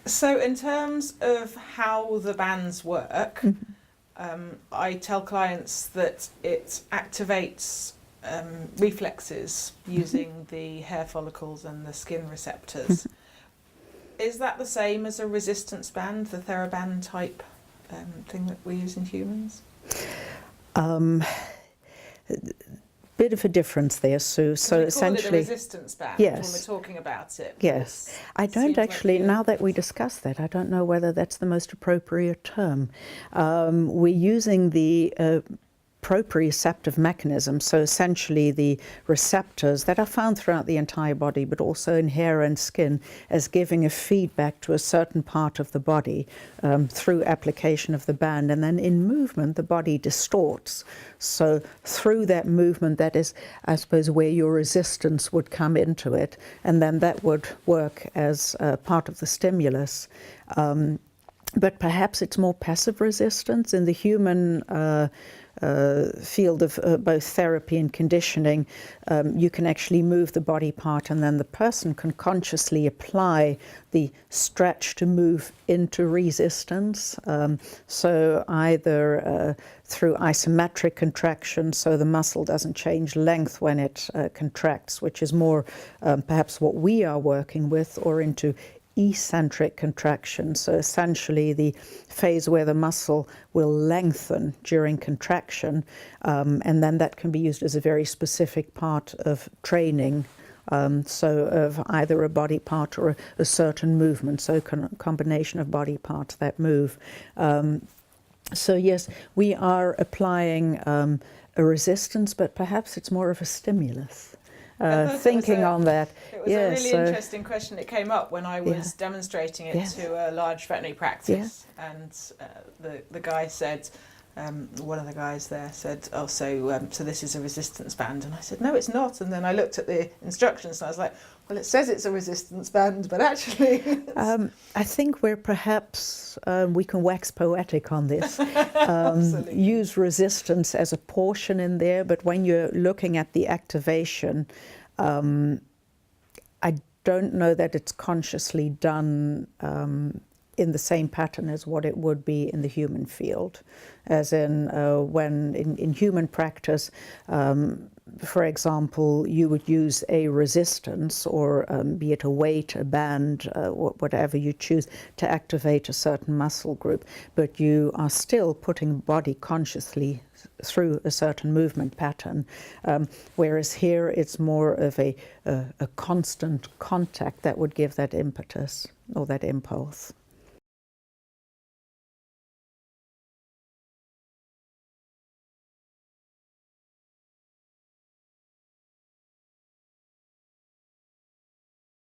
So in terms of how the bands work, I tell clients that it activates reflexes using the hair follicles and the skin receptors. Is that the same as a resistance band, the TheraBand type thing that we use in humans? Bit of a difference there, Sue. So essentially, we call it a resistance band when we're talking about it. Yes, I don't actually. Now that we discuss that, I don't know whether that's the most appropriate term. We're using the proprioceptive mechanism, so essentially the receptors that are found throughout the entire body, but also in hair and skin, as giving a feedback to a certain part of the body through application of the band. And then in movement, the body distorts. So through that movement, that is, I suppose, where your resistance would come into it, and then that would work as part of the stimulus. But perhaps it's more passive resistance. In the human field of both therapy and conditioning, you can actually move the body part, and then the person can consciously apply the stretch to move into resistance. So either through isometric contraction, so the muscle doesn't change length when it contracts, which is more perhaps what we are working with, or into eccentric contraction, so essentially the phase where the muscle will lengthen during contraction, and then that can be used as a very specific part of training, so of either a body part or a certain movement, so combination of body parts that move. So yes, we are applying a resistance, but perhaps it's more of a stimulus. Thinking on that. It was a really interesting question. It came up when I was demonstrating it to a large veterinary practice, and the guy said, one of the guys there said, "Oh, so this is a resistance band," and I said, "No, it's not." And then I looked at the instructions and I was like, "Well, it says it's a resistance band, but actually..." I think we're perhaps, we can wax poetic on this. Use resistance as a portion in there, but when you're looking at the activation, I don't know that it's consciously done in the same pattern as what it would be in the human field. As in, when in human practice, for example, you would use a resistance, or be it a weight, a band, whatever you choose, to activate a certain muscle group, but you are still putting body consciously through a certain movement pattern, whereas here it's more of a constant contact that would give that impetus or that impulse.